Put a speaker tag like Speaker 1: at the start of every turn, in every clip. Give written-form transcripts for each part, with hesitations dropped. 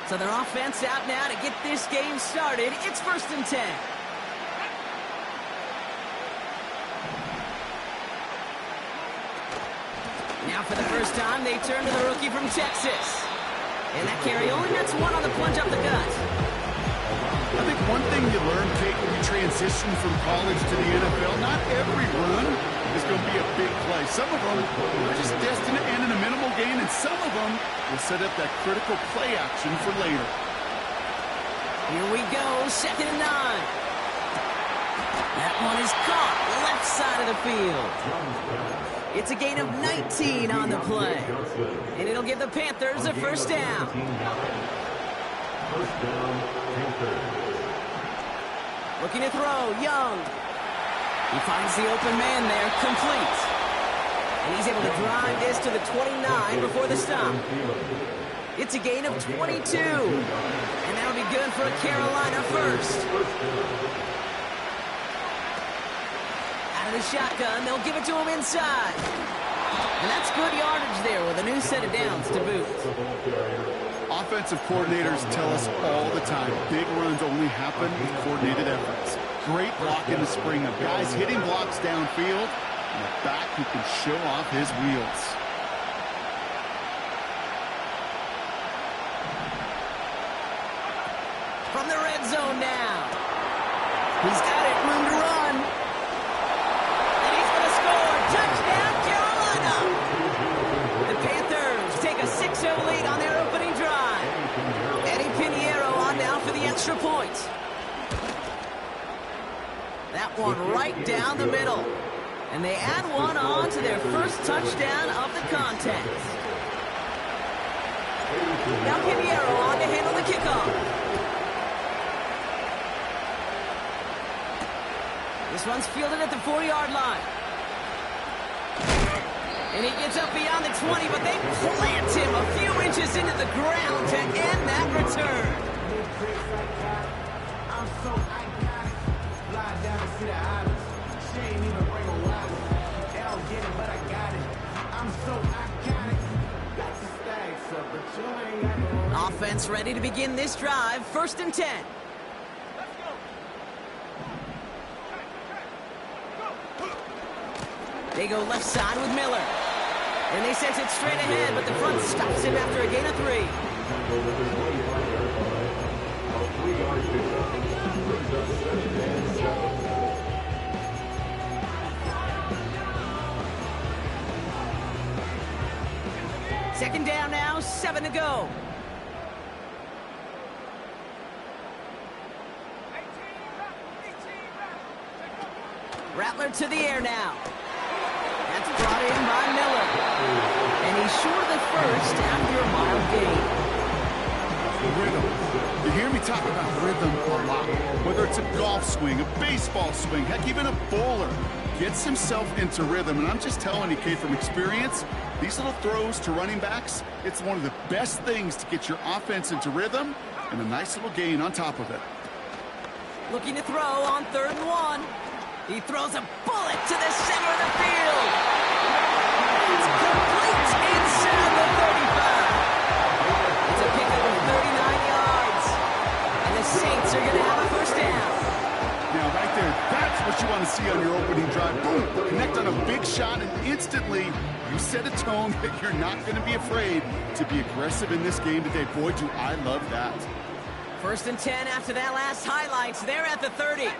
Speaker 1: So their offense out now to get this game started. It's 1st and 10. Now for the first time, they turn to the rookie from Texas. And that carry only nets one on the plunge up the gut.
Speaker 2: I think one thing you learn, Kate, when you transition from college to the NFL, not every run is going to be a big play. Some of them are just destined to end in a minimal gain, and some of them will set up that critical play action for later.
Speaker 1: Here we go, 2nd and 9. That one is caught, left side of the field. It's a gain of 19 on the play. And it'll give the Panthers a first down. Looking to throw, Young. He finds the open man there, complete. And he's able to drive this to the 29 before the stop. It's a gain of 22. And that'll be good for a Carolina first. Out of the shotgun, they'll give it to him inside. And that's good yardage there with a new set of downs to boot.
Speaker 2: Offensive coordinators tell us all the time, big runs only happen with coordinated efforts. Great block in the spring of guys hitting blocks downfield, and a back who can show off his wheels.
Speaker 1: From the red zone now. He's got it, room to run. And he's going to score. Touchdown, Carolina. The Panthers take a 6-0 lead on their opening drive. Eddie Pinheiro on now for the extra point. That one right down the middle. And they add one on to their first touchdown of the contest. Now Pinheiro on to handle the kickoff. This one's fielded at the 4-yard line. And he gets up beyond the 20, but they plant him a few inches into the ground to end that return. Offense ready to begin this drive. 1st and 10. They go left side with Miller. And they sent it straight ahead, but the front stops him after a gain of 3. Second down now, 7 to go. Rattler to the air now. That's brought in by Miller. And he's short of the first after a mild gain.
Speaker 2: Rhythm. You hear me talk about rhythm a lot. Whether it's a golf swing, a baseball swing, heck, even a bowler gets himself into rhythm. And I'm just telling you, Kate, from experience, these little throws to running backs, it's one of the best things to get your offense into rhythm and a nice little gain on top of it.
Speaker 1: Looking to throw on 3rd and 1. He throws a bullet to the center of the field. It's complete inside the 35. It's a pickup of 39 yards. And the Saints are going to have a first down.
Speaker 2: Now, right there, that's what you want to see on your opening drive. Boom, connect on a big shot, and instantly you set a tone that you're not going to be afraid to be aggressive in this game today. Boy, do I love that.
Speaker 1: 1st and 10 after that last highlights. They're at the 30.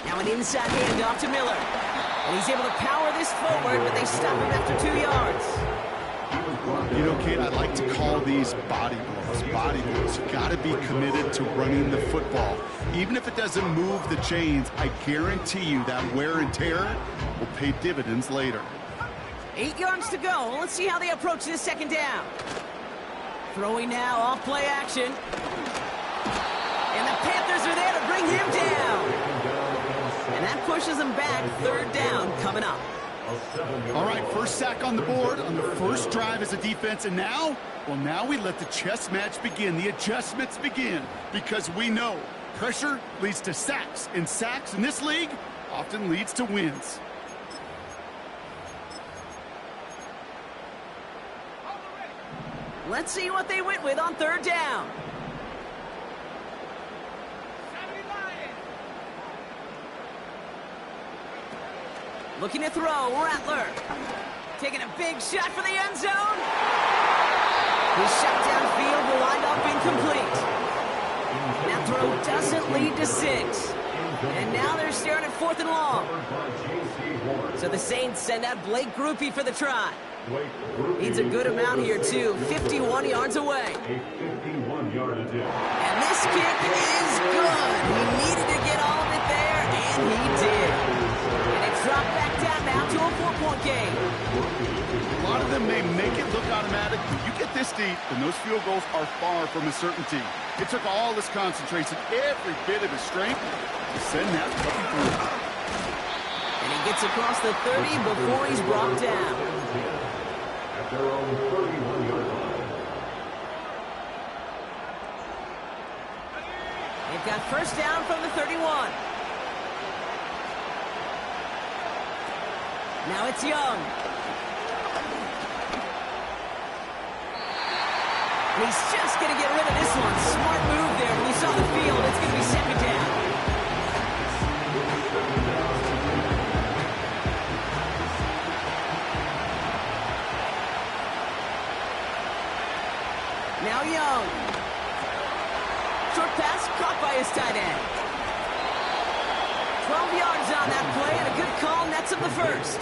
Speaker 1: Now an inside handoff to Miller. And he's able to power this forward, but they stop him after 2 yards.
Speaker 2: You know, Kate, I like to call these body blows. Body blows. You got to be committed to running the football. Even if it doesn't move the chains, I guarantee you that wear and tear will pay dividends later.
Speaker 1: 8 yards to go. Let's see how they approach this 2nd down. Throwing now, off play action. And the Panthers are there to bring him down. And that pushes them back. 3rd down coming up.
Speaker 2: All right, first sack on the board on the first drive as a defense. And now, well, now we let the chess match begin. The adjustments begin. Because we know pressure leads to sacks. And sacks in this league often leads to wins.
Speaker 1: Let's see what they went with on third down. Looking to throw, Rattler. Taking a big shot for the end zone. His shot downfield will wind up incomplete. That throw doesn't lead to 6. And now they're staring at 4th and long. So the Saints send out Blake Grupe for the try. Needs a good amount here, too. 51 yards away. And this kick is good. He needed to get all of it there, and he did. And it's dropped back down now to a 4-point game.
Speaker 2: A lot of them may make it look automatic, but you get this deep, and those field goals are far from a certainty. It took all his concentration, every bit of his strength, to send that puppy through.
Speaker 1: And he gets across the 30 before he's brought down.
Speaker 3: At their own 31-yard line.
Speaker 1: They've got first down from the 31. Now it's Young. He's just going to get rid of this one. Smart move there. When he saw the field, it's going to be second down. Now Young. Short pass caught by his tight end. 12 yards on that play, and a good call nets him the first.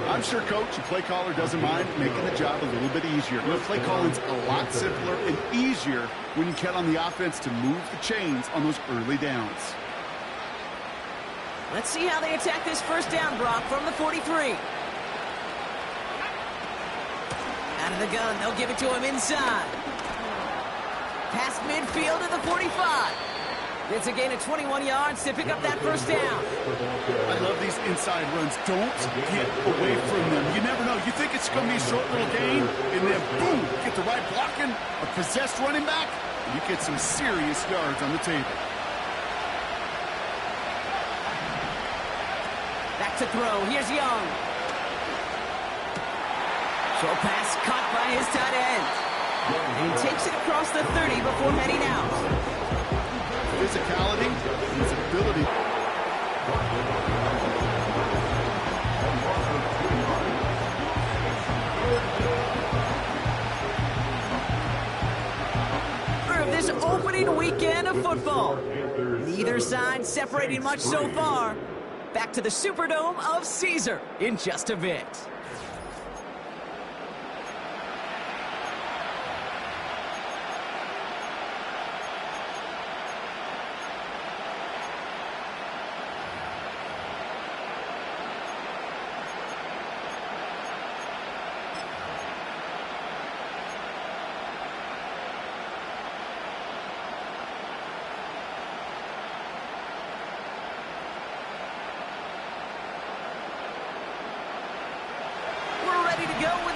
Speaker 2: I'm sure, Coach, the play caller doesn't mind making the job a little bit easier. You know, play calling's a lot simpler and easier when you count on the offense to move the chains on those early downs.
Speaker 1: Let's see how they attack this first down, Brock, from the 43. Out of the gun, they'll give it to him inside. Past midfield to the 45. It's a gain of 21 yards to pick up that first down.
Speaker 2: I love these inside runs. Don't get away from them. You never know. You think it's going to be a short little gain, and then boom, get the right blocking, a possessed running back, and you get some serious yards on the table.
Speaker 1: Back to throw. Here's Young. Short pass caught by his tight end. And he takes it across the 30 before heading out.
Speaker 2: Physicality, his ability. For this opening weekend of football, neither side separating much so far. Back to the Superdome of Caesar in just a bit.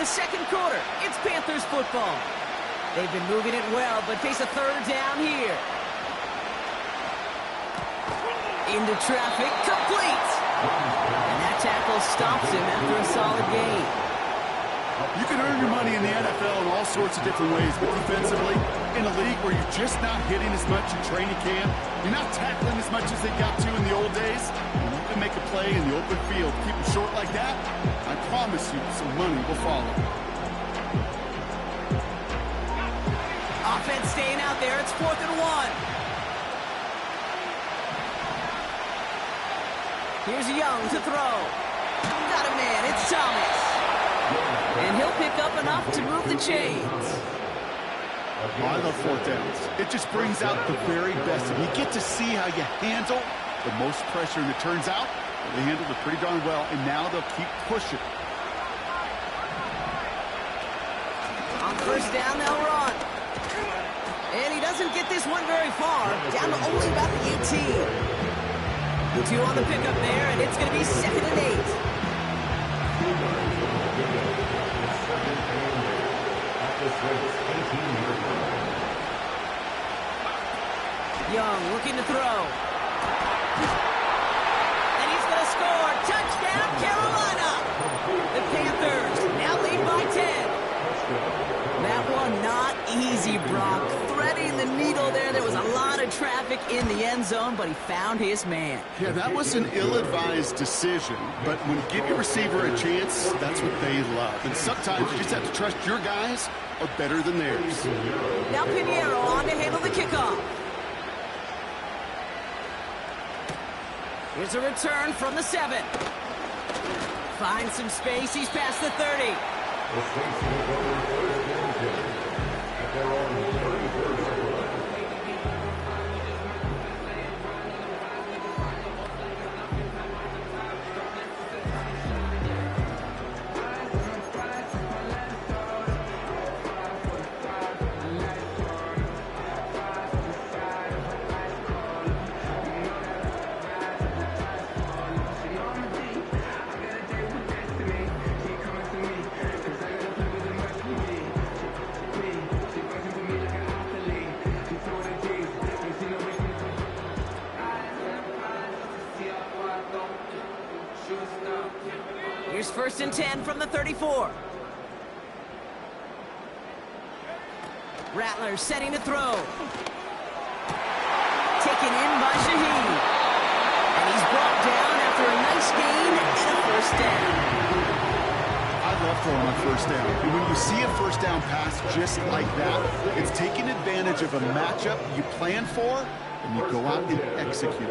Speaker 2: Second quarter, it's Panthers football. They've been moving it well, but face a third down here. Into traffic, complete. And that tackle stops him after a solid gain. You can earn your money in the NFL in all sorts of different ways, but defensively, in a league where you're just not hitting as much in training camp, you're not tackling as much as they got to in the old days, and you can make a play in the open field. Keep it short like that, I promise you some money will follow.
Speaker 1: Offense staying out there. It's 4th and 1. Here's Young to throw. Got a man. It's Thomas. And he'll pick up enough to move the chains.
Speaker 2: I love 4th downs. It just brings out the very best of you. You get to see how you handle the most pressure, and it turns out they handled it pretty darn well, and now they'll keep pushing.
Speaker 1: On first down, they'll run. And he doesn't get this one very far, down to only about the 18. 2 on the pickup there, and it's going to be 2nd and 8. Young looking to throw. And he's going to score. Touchdown, Carolina. The Panthers now lead by 10. That one not see Brock threading the needle there. There was a lot of traffic in the end zone, but he found his man.
Speaker 2: Yeah, that was an ill-advised decision, but when you give your receiver a chance, that's what they love. And sometimes you just have to trust your guys are better than theirs.
Speaker 1: Now Pinheiro on to handle the kickoff. Here's a return from the 7. Finds some space. He's past the 30.
Speaker 3: The Saints will go first and 10 at their own 31st line.
Speaker 1: Here's 1st and 10 from the 34. Rattler setting to throw. Taken in by Shaheed. And he's brought down after a nice gain and a 1st down.
Speaker 2: I love throwing on 1st down. And when you see a 1st down pass just like that, it's taking advantage of a matchup you plan for, and you go out and execute.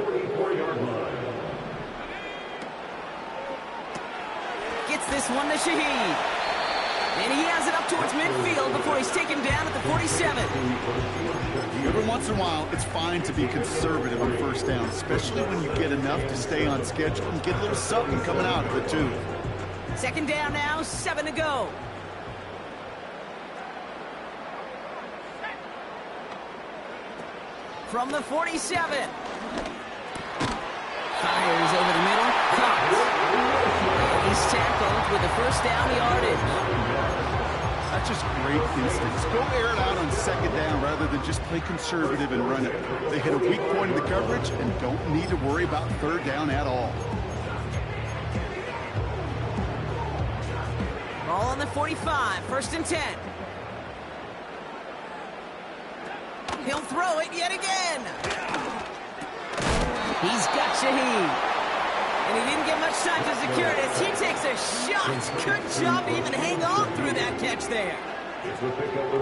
Speaker 1: Gets this one to Shaheed. And he has it up towards midfield before he's taken down at the 47.
Speaker 2: Every once in a while, it's fine to be conservative on 1st down, especially when you get enough to stay on schedule and get a little something coming out of it, too.
Speaker 1: 2nd down now, 7 to go. From the 47. Fires over the middle. Caught. He's tackled with the 1st down yardage.
Speaker 2: That's just great instincts. Go air it out on 2nd down rather than just play conservative and run it. They hit a weak point in the coverage and don't need to worry about 3rd down at all.
Speaker 1: Ball on the 45, 1st and 10. He'll throw it yet again. He's got Shaheed. And he didn't get much time to secure it as he takes a shot. Good job to even hang on through that catch there.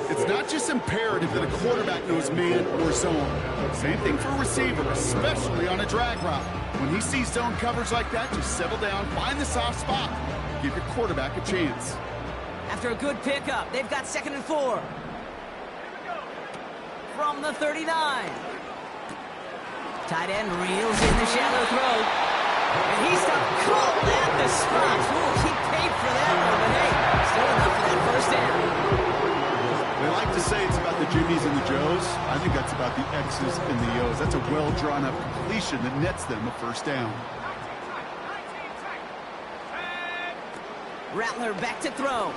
Speaker 2: It's not just imperative that a quarterback knows man or zone. Same thing for a receiver, especially on a drag route. When he sees zone coverage like that, just settle down, find the soft spot. Give your quarterback a chance.
Speaker 1: After a good pickup, they've got 2nd and 4. From the 39. Tight end reels in the shallow throw. And he's stopped cold at the spot. Ooh, he paid for that one, but hey, still enough for that 1st down.
Speaker 2: They like to say it's about the Jimmies and the Joes. I think that's about the X's and the O's. That's a well-drawn-up completion that nets them a 1st down.
Speaker 1: Rattler back to throw.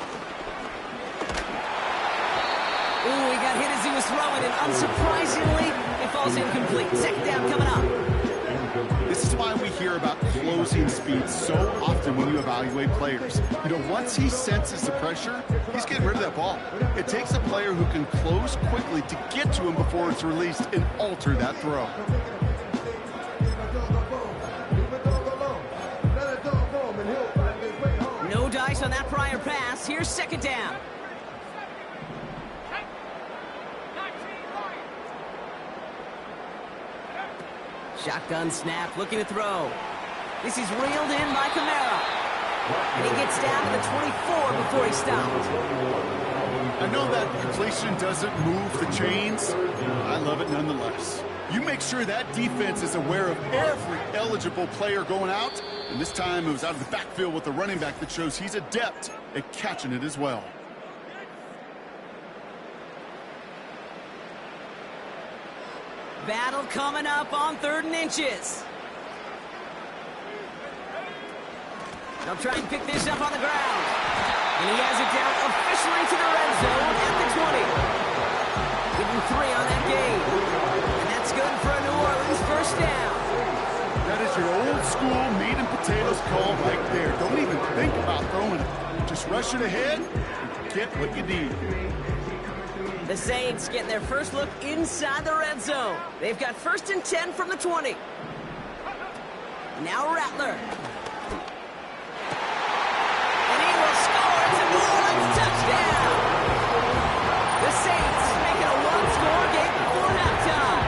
Speaker 1: Ooh, he got hit as he was throwing, and unsurprisingly, it falls incomplete. 2nd down coming up.
Speaker 2: This is why we hear about closing speed so often when you evaluate players. You know, once he senses the pressure, he's getting rid of that ball. It takes a player who can close quickly to get to him before it's released and alter that throw.
Speaker 1: No dice on that prior pass. Here's 2nd down. Shotgun snap, looking to throw. This is reeled in by Kamara. And he gets down to the 24 before he stopped.
Speaker 2: I know that completion doesn't move the chains. I love it nonetheless. You make sure that defense is aware of every eligible player going out. And this time it was out of the backfield with the running back that shows he's adept at catching it as well.
Speaker 1: Battle coming up on 3rd and inches. They'll try and pick this up on the ground. And he has it down officially to the red zone at the 20. Give him 3 on that game. And that's good for a New Orleans 1st down.
Speaker 2: That is your old school meat and potatoes call right there. Don't even think about throwing it. Just rush it ahead and get what you need.
Speaker 1: The Saints getting their first look inside the red zone. They've got 1st and 10 from the 20. Now Rattler. And he will score. It's a New Orleans touchdown. The Saints making a one-score game before halftime.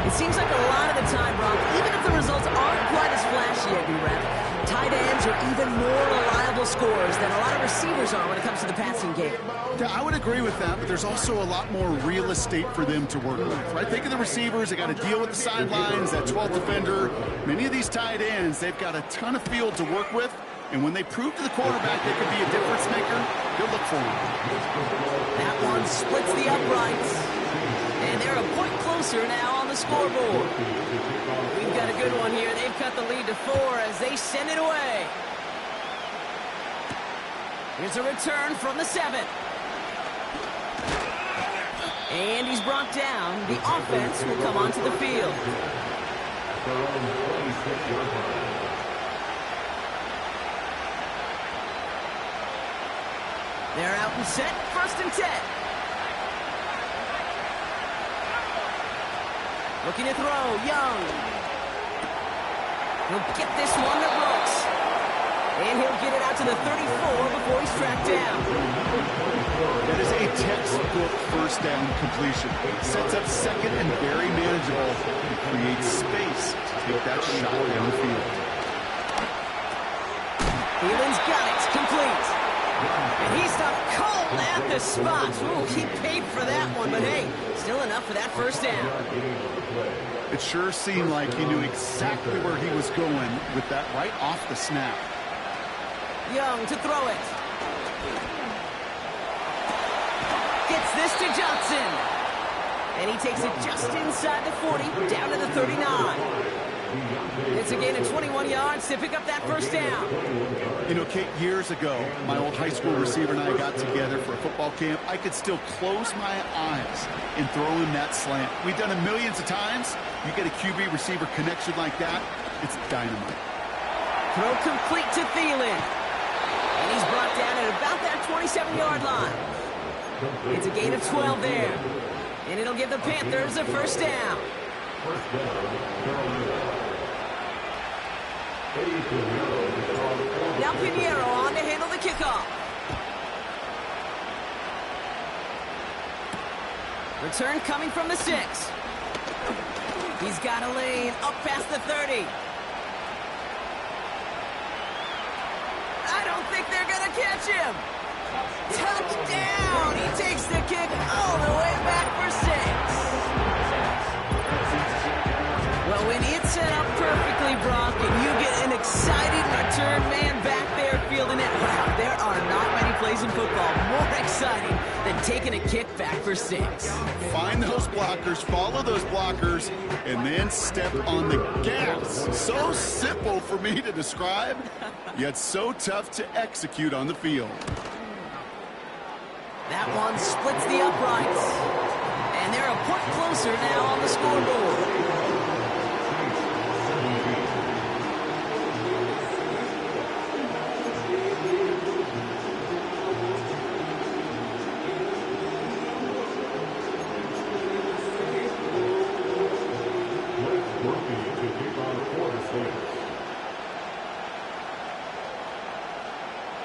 Speaker 1: It seems like a lot of the time, Brock, even if the results aren't quite as flashy at B-Rep, tight ends are even more reliable scorers than a lot of receivers are when it comes to the passing game.
Speaker 2: Yeah, I would agree with that, but there's also a lot more real estate for them to work with, right? Think of the receivers. They got to deal with the sidelines, that 12th defender. Many of these tight ends, they've got a ton of field to work with, and when they prove to the quarterback they could be a difference maker, good look for them.
Speaker 1: That one splits the uprights, and they're a point closer now on the scoreboard. We've got a good one here. They've cut the lead to 4 as they send it away. Here's a return from the 7. And he's brought down. The offense will come onto the field. They're out and set. 1st and 10. Looking to throw. Young. He'll get this one to Brooks. And he'll get it out to the 34 before he's tracked down.
Speaker 2: That is a textbook first down completion. Sets up 2nd and very manageable. It creates space to take that shot downfield.
Speaker 1: Thielens got it. Complete. And he stopped cold at the spot. Ooh, he paid for that one, but hey, still enough for that first down.
Speaker 2: It sure seemed like he knew exactly where he was going with that right off the snap.
Speaker 1: Young to throw it. Gets this to Johnson. And he takes it just inside the 40, down to the 39. It's a gain of 21 yards to pick up that first down.
Speaker 2: You know, Kate, years ago, my old high school receiver and I got together for a football camp. I could still close my eyes and throw him that slant. We've done it millions of times. You get a QB receiver connection like that, it's dynamite.
Speaker 1: Throw complete to Thielen. And he's brought down at about that 27-yard line. It's a gain of 12 there. And it'll give the Panthers a first down. Now Pinheiro on to handle the kickoff. Return coming from the 6. He's got a lane up past the 30. I don't think they're going to catch him. Touchdown! He takes the kick all the way back for 6. Well, when it's set up perfectly, Brock, and you get an exciting return man back there fielding it, wow, there are not many plays in football more exciting than taking a kick back for 6.
Speaker 2: Find those blockers, follow those blockers, and then step on the gas. So simple for me to describe, yet so tough to execute on the field.
Speaker 1: That one splits the uprights. And they're a point closer now on the scoreboard.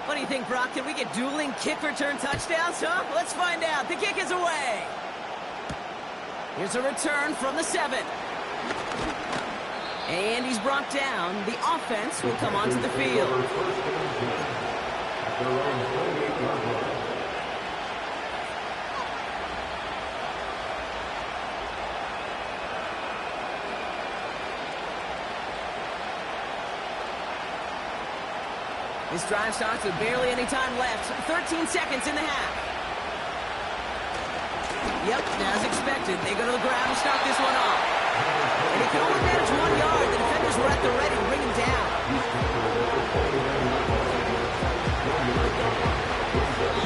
Speaker 1: What do you think, Brock? Can we get dueling kick return touchdowns, huh? Let's find out. The kick is away. Here's a return from the 7. And he's brought down. The offense will come onto the field. This drive starts with barely any time left. 13 seconds in the half. Yep, as expected, they go to the ground and start this one off. And he can only manage 1 yard. The defenders were at the ready to bring him down.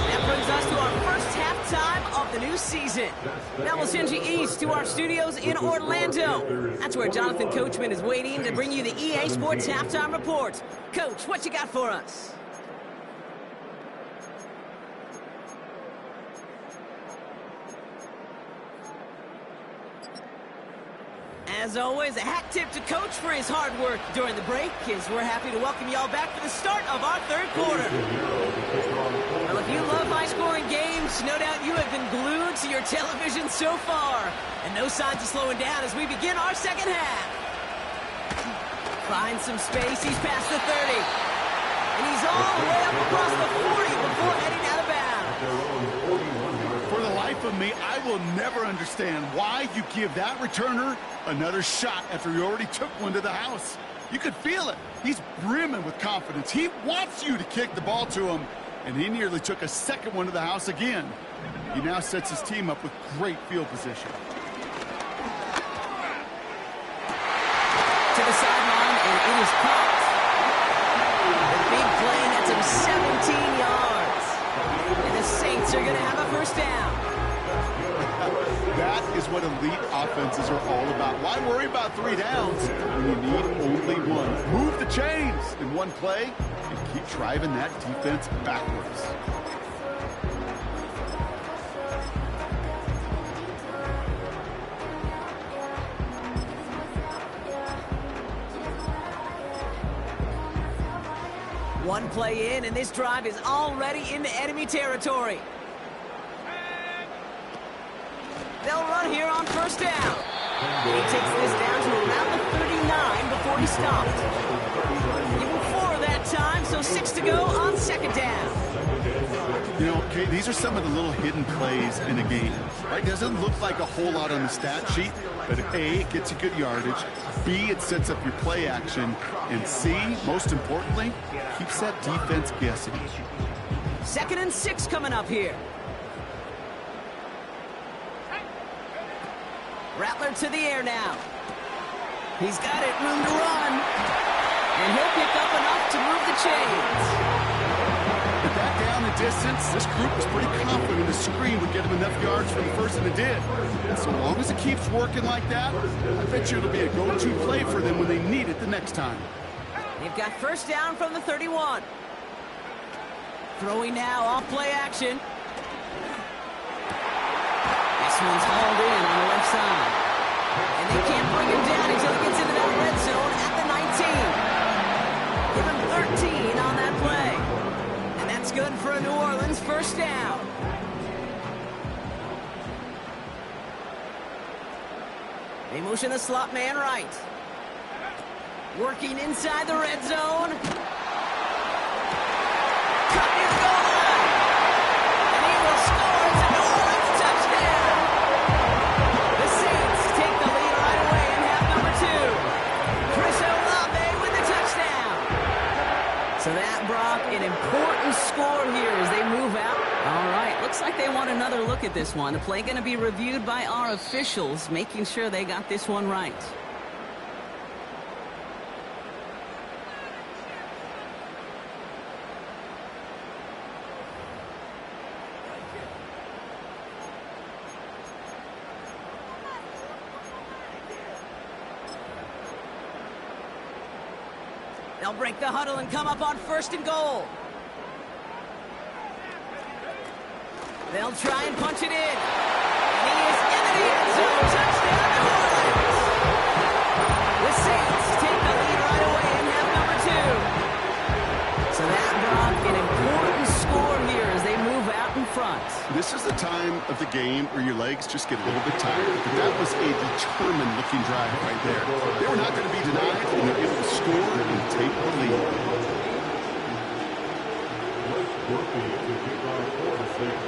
Speaker 1: That brings us to our first halftime of the new season. Now we'll send you east to our studios in Orlando. That's where Jonathan Coachman is waiting to bring you the EA Sports Halftime Report. Coach, what you got for us? As always, a hat tip to Coach for his hard work during the break, as we're happy to welcome y'all back for the start of our third quarter. Well, if you love high-scoring games, no doubt you have been glued to your television so far. And no signs of slowing down as we begin our second half. Finds some space, he's past the 30. And he's all the way up across the 40 before heading out of bounds.
Speaker 2: For the life of me, I will never understand why you give that returner another shot after he already took one to the house. You could feel it. He's brimming with confidence. He wants you to kick the ball to him, and he nearly took a second one to the house again. He now sets his team up with great field position.
Speaker 1: To the sideline, and it is caught. The big play nets him 17 yards. And the Saints are going to have a first down.
Speaker 2: That is what elite offenses are all about. Why worry about 3 downs when you need only one? Move the chains in one play and keep driving that defense backwards.
Speaker 1: One play in, and this drive is already into enemy territory. They'll run here on first down. And he takes this down to around the 39 before he stopped. Give him 4 that time, so 6 to go on second down.
Speaker 2: You know, Kate, these are some of the little hidden plays in a game, right? Doesn't look like a whole lot on the stat sheet, but A, it gets you good yardage, B, it sets up your play action, and C, most importantly, keeps that defense guessing.
Speaker 1: 2nd and 6 coming up here. Rattler to the air now. He's got it, room to run. And he'll pick up enough to move the chains.
Speaker 2: With that down the distance, this group was pretty confident the screen would get him enough yards for the first, and it did. And so long as it keeps working like that, I bet you it'll be a go-to play for them when they need it the next time.
Speaker 1: They've got first down from the 31. Throwing now off play action. This one's hauled in on the left side. And they can't bring him down until he gets into that red zone at the 19. Give him 13 on that play. And that's good for a New Orleans first down. They motion the slot man right. Working inside the red zone. Cut near the goal line. And he will score. It's a New Orleans touchdown. The Saints take the lead right away in half number 2. Chris Olave with the touchdown. So that, Brock, an important score here as they move out. All right, looks like they want another look at this one. The play going to be reviewed by our officials, making sure they got this one right. They'll break the huddle and come up on 1st and goal. They'll try and punch it in. And he is into the end zone. Touchdown, New Orleans. The Saints take the lead right away in half number 2. So that, Brock, an important score here as they move out in front.
Speaker 2: This is the time of the game where your legs just get a little bit tired. But that was a determined-looking drive right there. They were not going to be denied, and they're able to score and take the lead.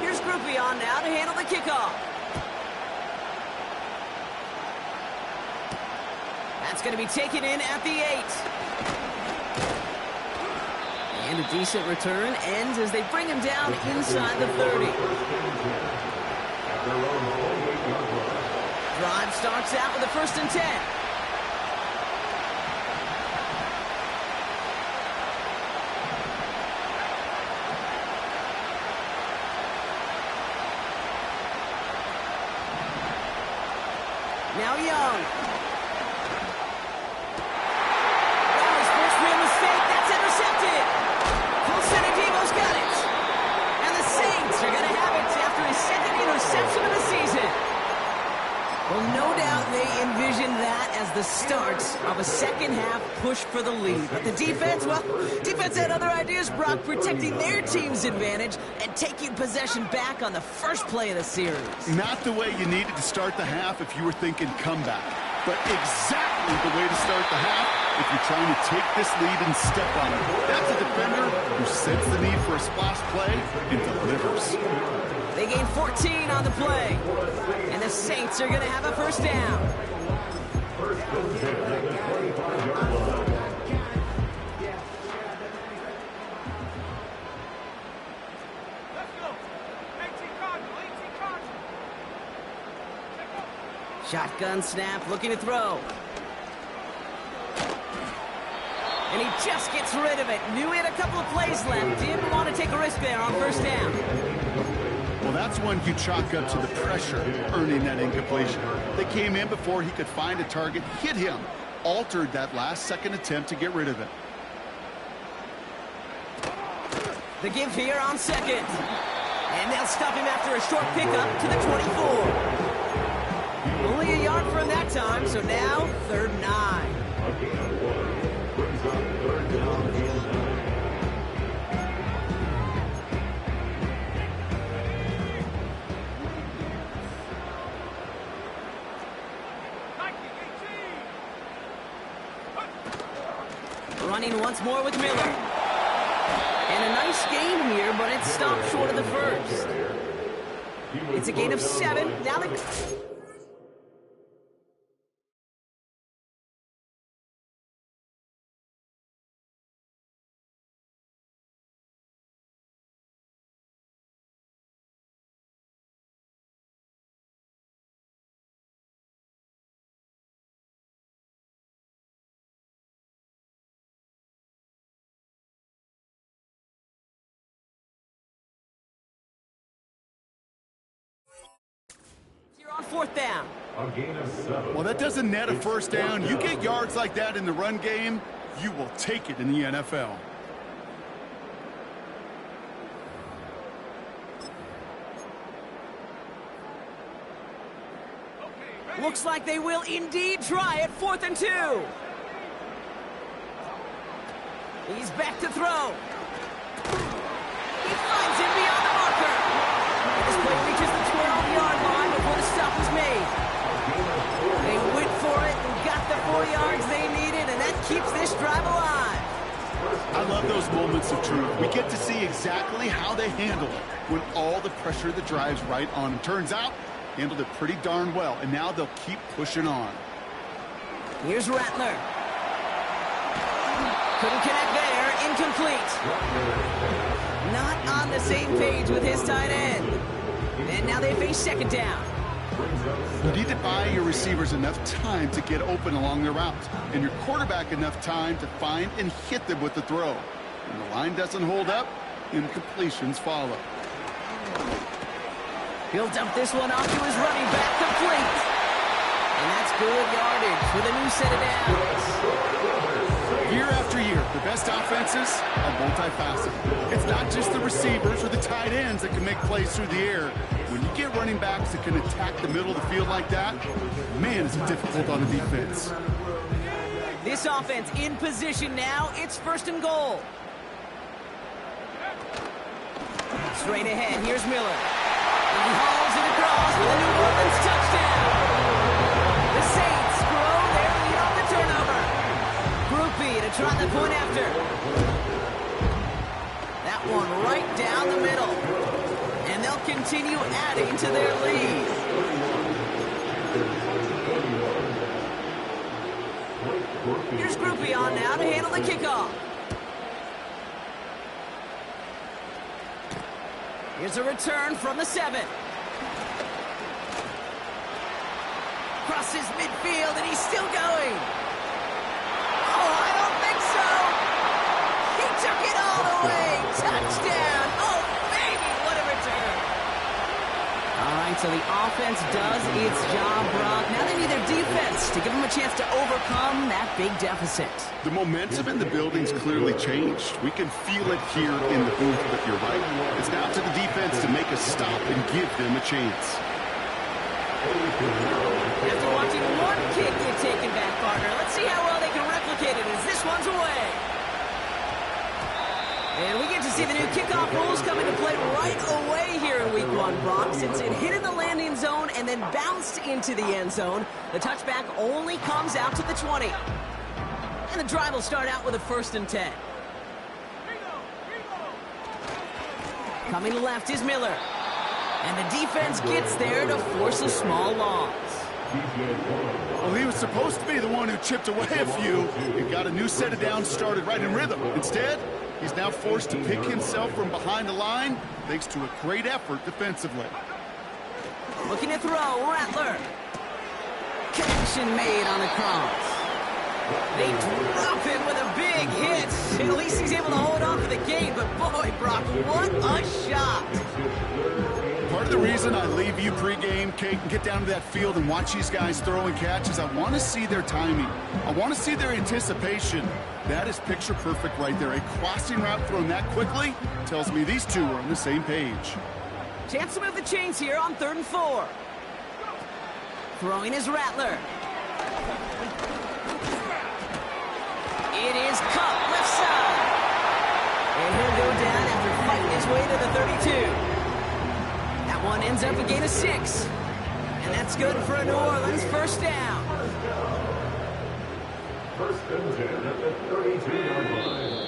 Speaker 1: Here's Groupie on now to handle the kickoff. That's going to be taken in at the 8. And a decent return ends as they bring him down inside the 30. Drive starts out with a 1st and 10. Now Young. That was first real mistake. That's intercepted. Colson Devo's got it. And the Saints are going to have it after his 2nd interception of the season. Well, no doubt they envision that as the start of a second-half push for the lead. But the defense, well, defense had other ideas, Brock, protecting their team's advantage and taking possession back on the first play of the series. Not the way you needed to start the half if you were thinking comeback, but exactly the way to start the half if you're trying to take this lead and step on it. That's a defender who senses the need for a splash play and delivers. They gain 14 on the play, and the Saints are going to have a first down. Shotgun snap, looking to throw. And he just gets rid of it. Knew he had a couple of plays left. Didn't want to take a risk there on first down. Well, that's one you chalk up to the pressure, earning that incompletion. They came in before he could find a target, hit him, altered that last-second attempt to get rid of it. The give here on second. And they'll stop him after a short pickup to the 24. Only a yard from that time, so now 3rd and 9. Running once more with Miller. And a nice gain here, but it stopped short of the first. It's a gain of 7. Now they... on 4th down.
Speaker 2: Well, that doesn't net a first down. You get yards like that in the run game, you will take it in the NFL.
Speaker 1: Looks like they will indeed try it. 4th and 2. He's back to throw. He finds him beyond the marker. This play reaches the 12-yard line before the stop was made. They went for it and got the 4 yards they needed, and that keeps this drive alive.
Speaker 2: I love those moments of truth. We get to see exactly how they handle it when all the pressure that drives right on them. Turns out, handled it pretty darn well, and now they'll keep pushing on.
Speaker 1: Here's Rattler. Couldn't connect there. Incomplete. Not on the same page with his tight end. And now they face 2nd down.
Speaker 2: You need to buy your receivers enough time to get open along their routes, and your quarterback enough time to find and hit them with the throw. When the line doesn't hold up, incompletions follow.
Speaker 1: He'll dump this one off to his running back, complete. And that's good yardage with a new set of downs.
Speaker 2: Year after year, the best offenses are multifaceted. It's not just the receivers or the tight ends that can make plays through the air. When you get running backs that can attack the middle of the field like that, man, is it difficult on the defense.
Speaker 1: This offense in position now. It's 1st and goal. Straight ahead, here's Miller. He hauls it across for the New Orleans touchdown. The Saints grow their lead on the turnover. Groupie to try the point after. That one right down the middle. And they'll continue adding to their lead. Here's Groupie on now to handle the kickoff. Here's a return from the 7. Crosses midfield, and he's still going. Oh, I don't think so. He took it all the way. Touchdown. Oh, baby, what a return. All right, so the offense does its job, Brock. Now they need their defense to give them a chance to overcome that big deficit.
Speaker 2: The momentum in the building's clearly changed. We can feel it here in the booth, but you're right. It's now to the defense to make a stop and give them a chance.
Speaker 1: After watching one kid taken back, partner. Let's see how well they can replicate it as this one's away. And we get to see the new kickoff rules come into play right away here in Week 1, Brock. Since it hit in the landing zone and then bounced into the end zone, the touchback only comes out to the 20. And the drive will start out with a 1st and 10. Coming left is Miller. And the defense gets there to force a small loss.
Speaker 2: Well, he was supposed to be the one who chipped away a few and got a new set of downs started right in rhythm. Instead, he's now forced to pick himself from behind the line thanks to a great effort defensively.
Speaker 1: Looking to throw, Rattler. Connection made on the cross. They drop him with a big hit. At least he's able to hold on for the gain, but boy, Brock, what a shot.
Speaker 2: Part of the reason I leave you pregame, Kate, and get down to that field and watch these guys throw and catch is I want to see their timing. I want to see their anticipation. That is picture perfect right there. A crossing route thrown that quickly tells me these two are on the same page.
Speaker 1: Chance to move the chains here on 3rd and 4. Throwing is Rattler. It is Kupp, left side. And he'll go down after fighting his way to the 32. That one ends up a gain of 6. And that's good for a New Orleans 1st down.
Speaker 3: 1st and 10 at the 32-yard line.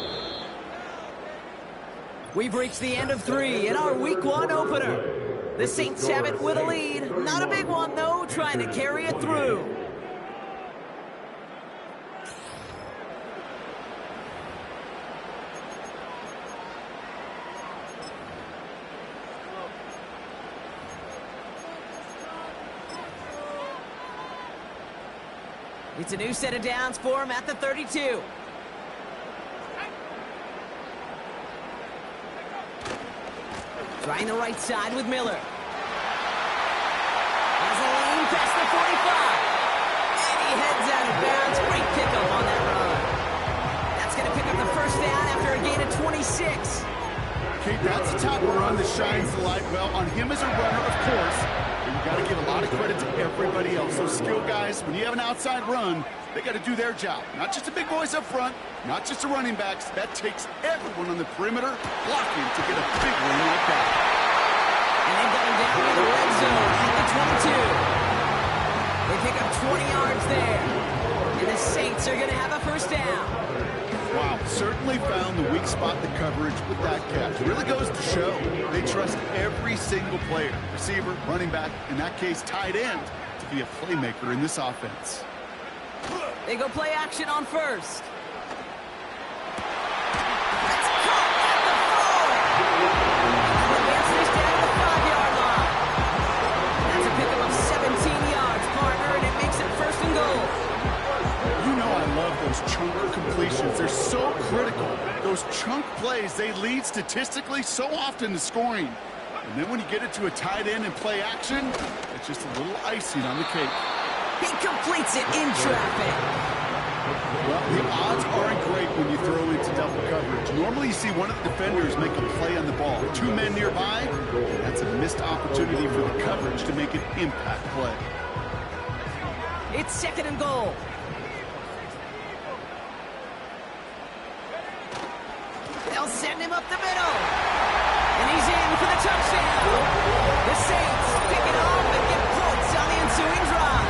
Speaker 1: We've reached the end of 3 in our Week 1 opener. The Saints have it with a lead. Not a big one, though, trying to carry it through. It's a new set of downs for him at the 32. Trying the right side with Miller. Has a lane past the 45. And he heads out of bounds. Great pickup on that run. That's going to pick up the 1st down after a gain of 26.
Speaker 2: Kate, that's the type of run that shines the light well on him as a runner, of course. But you got to give a lot of credit to everybody else. Those skilled guys, when you have an outside run, they got to do their job. Not just the big boys up front, not just the running backs. That takes everyone on the perimeter blocking to get a big win like that.
Speaker 1: And they've got him down in the red zone at the 22. They pick up 20 yards there. And the Saints are going to have a 1st down.
Speaker 2: Wow, certainly found the weak spot in the coverage with that catch. Really goes to show they trust every single player, receiver, running back, in that case, tight end, to be a playmaker in this offense.
Speaker 1: They go play action on 1st. That's caught at the 4. Advance this down to the 5-yard line. That's a pickup of 17 yards, partner, and it makes it 1st and goal.
Speaker 2: You know I love those chunk completions. They're so critical. Those chunk plays, they lead statistically so often to scoring. And then when you get it to a tight end and play action, it's just a little icing on the cake.
Speaker 1: He completes it in traffic.
Speaker 2: Well, the odds aren't great when you throw into double coverage. Normally you see one of the defenders make a play on the ball. 2 men nearby, that's a missed opportunity for the coverage to make an impact play.
Speaker 1: It's 2nd and goal. They'll send him up the middle. And he's in for the touchdown. The Saints pick it off and get points on the ensuing drive.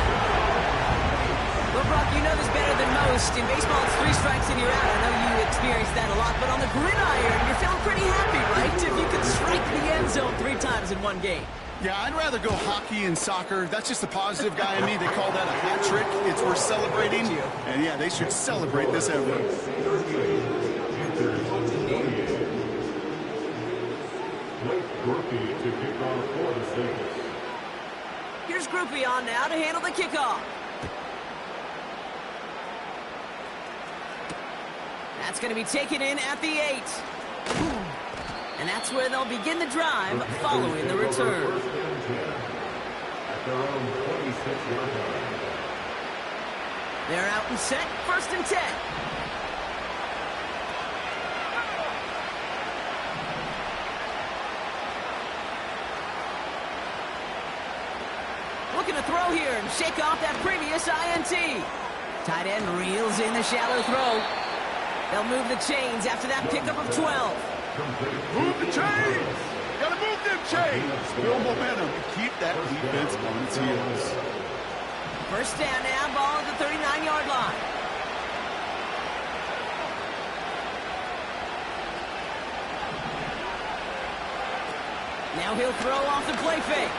Speaker 1: Well, Brock, you know this better than most. In baseball, it's 3 strikes and you're out. I know you experienced that a lot, but on the gridiron, you're feeling pretty happy, right? If you could strike the end zone 3 times in one game.
Speaker 2: Yeah, I'd rather go hockey and soccer. That's just the positive guy in me. They call that a hat trick. It's worth celebrating. And yeah, they should celebrate this effort.
Speaker 1: Here's Groupie on now to handle the kickoff. That's going to be taken in at the 8. And that's where they'll begin the drive following the return. They're out and set, 1st and 10. looking to throw here and shake off that previous INT. Tight end reels in the shallow throw. They'll move the chains after that pickup of 12.
Speaker 2: Move the chains! Gotta move them chains! Build momentum and keep that defense on its heels.
Speaker 1: First down now, ball at the 39-yard line. Now he'll throw off the play fake.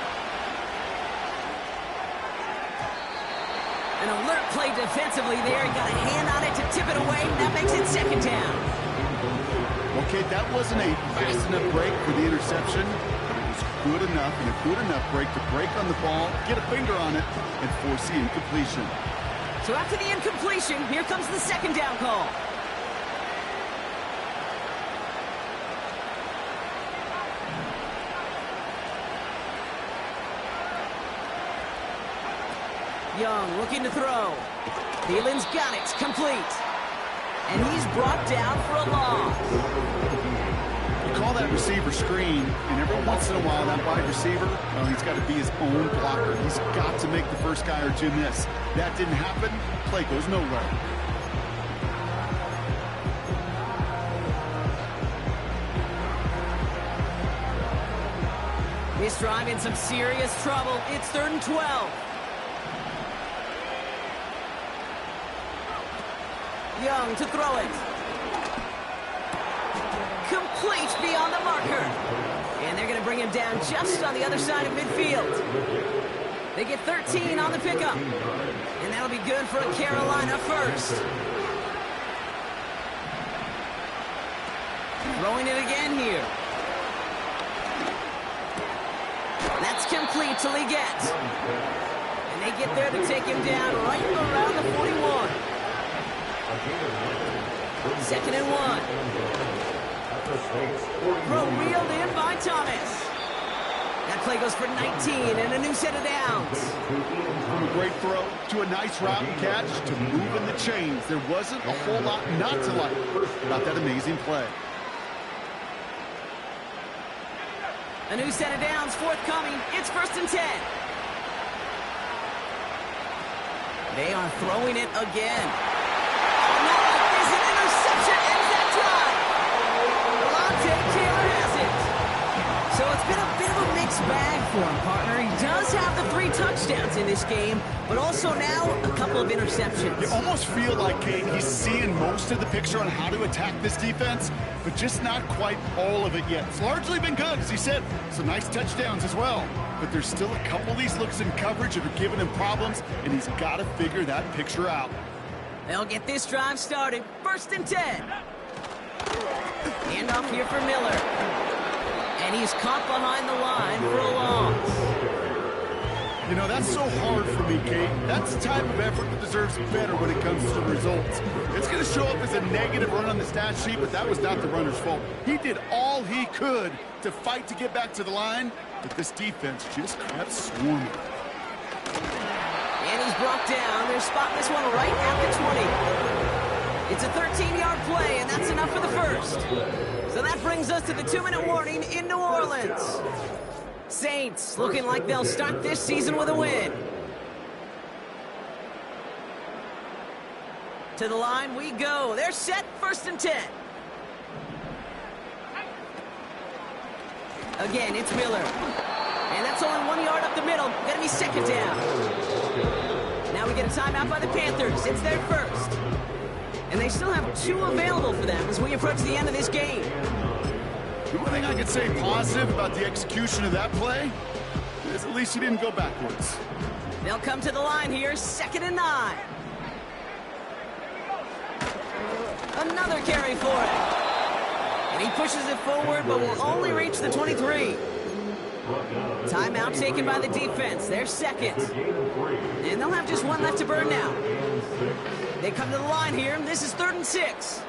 Speaker 1: An alert play defensively there. He got a hand on it to tip it away. That makes it second down.
Speaker 2: Okay, that wasn't a fast enough break for the interception, but it was good enough and a good enough break to break on the ball, get a finger on it, and force the incompletion.
Speaker 1: So after the incompletion, here comes the second down call. Young looking to throw. Thielen's got it. It's complete. And he's brought down for a loss.
Speaker 2: You call that receiver screen, and every once in a while that wide receiver, well, he's got to be his own blocker. He's got to make the first guy or two miss. That didn't happen. Play goes nowhere.
Speaker 1: This drive in some serious trouble. It's 3rd and 12. Young to throw it. Complete beyond the marker. And they're going to bring him down just on the other side of midfield. They get 13 on the pickup. And that'll be good for a Carolina first. Throwing it again here. That's complete till he gets. And they get there to take him down right around the 41. 2nd and 1. Throw reeled in by Thomas. That play goes for 19 and a new set of downs.
Speaker 2: From a great throw to a nice route and catch to moving the chains. There wasn't a whole lot not to like about that amazing play.
Speaker 1: A new set of downs forthcoming. It's 1st and 10. They are throwing it again. There's an interception. Ends that drive. Lante Taylor has it. So it's been a bit of a mixed bag for him, partner. He does have the 3 touchdowns in this game, but also now a couple of interceptions.
Speaker 2: You almost feel like, Kate, he's seeing most of the picture on how to attack this defense, but just not quite all of it yet. It's largely been good, as he said. Some nice touchdowns as well. But there's still a couple of these looks in coverage that are giving him problems, and he's got to figure that picture out.
Speaker 1: They'll get this drive started. 1st and 10. Hand off here for Miller. And he's caught behind the line for a loss.
Speaker 2: You know, that's so hard for me, Kate. That's the type of effort that deserves better when it comes to results. It's going to show up as a negative run on the stat sheet, but that was not the runner's fault. He did all he could to fight to get back to the line, but this defense just kept swarming.
Speaker 1: And he's brought down. They're spotting this one right at the 20. It's a 13-yard play, and that's enough for the first. So that brings us to the 2-minute warning in New Orleans. Saints looking like they'll start this season with a win. To the line we go. They're set. 1st and 10. Again, it's Miller. And that's only 1 yard up the middle. Gonna be 2nd down. Now we get a timeout by the Panthers. It's their first. And they still have 2 available for them as we approach the end of this game.
Speaker 2: The only thing I can say positive about the execution of that play is at least he didn't go backwards.
Speaker 1: They'll come to the line here. 2nd and 9. Another carry for it. And he pushes it forward, but will only reach the 23. Timeout taken by the defense. They're 2nd. And they'll have just 1 left to burn now. They come to the line here. This is 3rd and 6.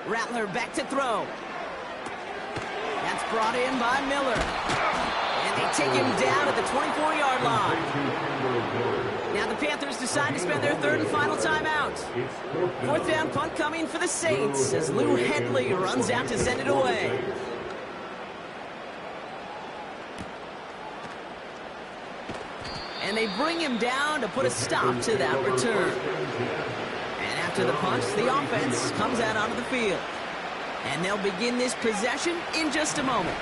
Speaker 1: Rattler back to throw. That's brought in by Miller. And they take him down at the 24-yard line. Now the Panthers decide to spend their 3rd and final timeout. 4th down punt coming for the Saints as Lou Hedley runs out to send it away. And they bring him down to put a stop to that return. And after the punch, the offense comes out onto the field. And they'll begin this possession in just a moment.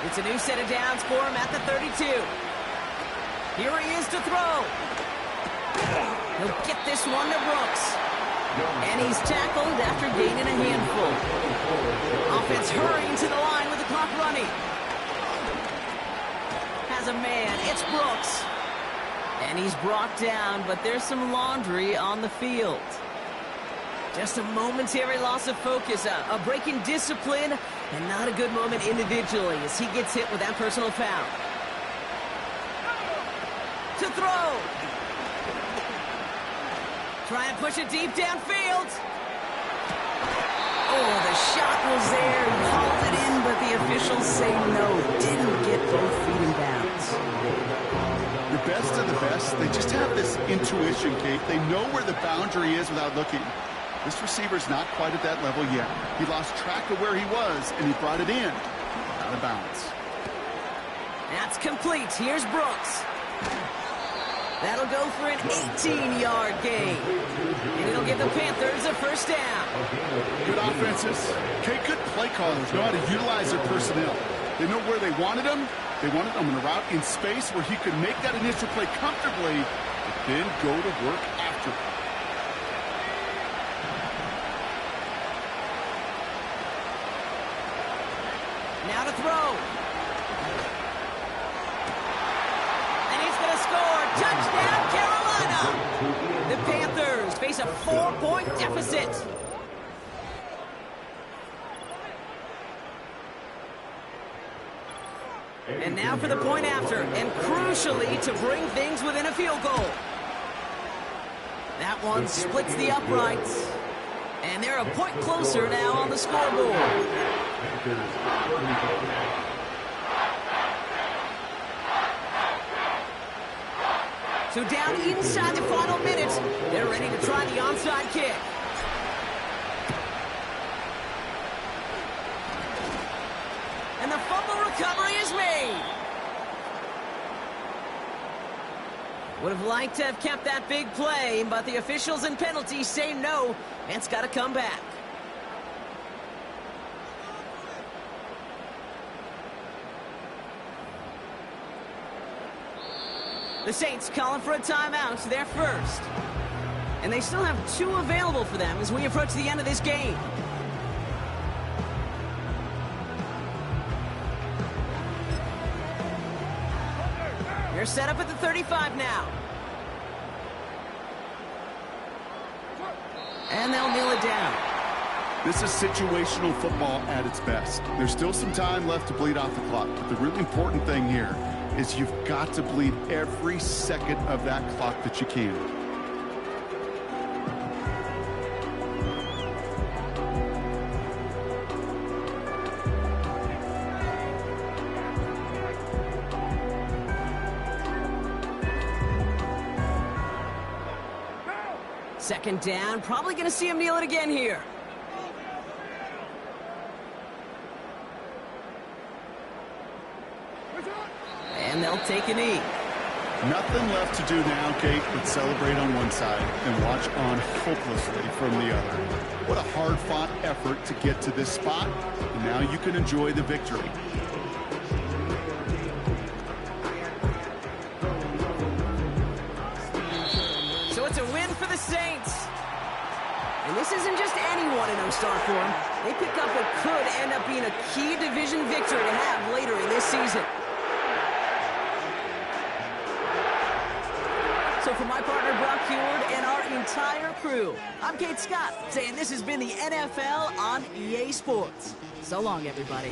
Speaker 1: It's a new set of downs for him at the 32. Here he is to throw. He'll get this one to Brooks. And he's tackled after gaining a handful. Offense hurrying to the line with the clock running. Has a man, it's Brooks. And he's brought down, but there's some laundry on the field. Just a momentary loss of focus, a break in discipline, and not a good moment individually as he gets hit with that personal foul. To throw. Try and push it deep downfield. Oh, the shot was there. Called it in, but the officials say no. Didn't get both feet in bounds.
Speaker 2: The best of the best, they just have this intuition, Kate. They know where the boundary is without looking. This receiver's not quite at that level yet. He lost track of where he was, and he brought it in. Out of bounds.
Speaker 1: That's complete. Here's Brooks. That'll go for an 18-yard gain. And it'll give the Panthers a first down.
Speaker 2: Good offenses. Okay, good play callers know how to utilize their personnel. They know where they wanted them. They wanted them in a route in space where he could make that initial play comfortably, but then go to work after it.
Speaker 1: Now to throw. And he's going to score. Touchdown, Carolina. The Panthers face a 4-point deficit. And now for the point after, and crucially to bring things within a field goal. That one splits the uprights. And they're a point closer now on the scoreboard. So down inside the final minute, they're ready to try the onside kick. And the fumble recovery is made. Would have liked to have kept that big play, but the officials and penalties say no, and it's got to come back. The Saints calling for a timeout, their first. And they still have 2 available for them as we approach the end of this game. They're set up at the 35 now. And they'll kneel it down.
Speaker 2: This is situational football at its best. There's still some time left to bleed off the clock, but the really important thing here is you've got to bleed every second of that clock that you can.
Speaker 1: Second down, probably going to see him kneel it again here. And they'll take a knee.
Speaker 2: Nothing left to do now, Kate, but celebrate on one side and watch on hopelessly from the other. What a hard-fought effort to get to this spot, and now you can enjoy the victory.
Speaker 1: So it's a win for the Saints. And this isn't just anyone in O-Star form. They pick up what could end up being a key division victory to have later in this season. So for my partner Brock Huard and our entire crew, I'm Kate Scott saying this has been the NFL on EA Sports. So long, everybody.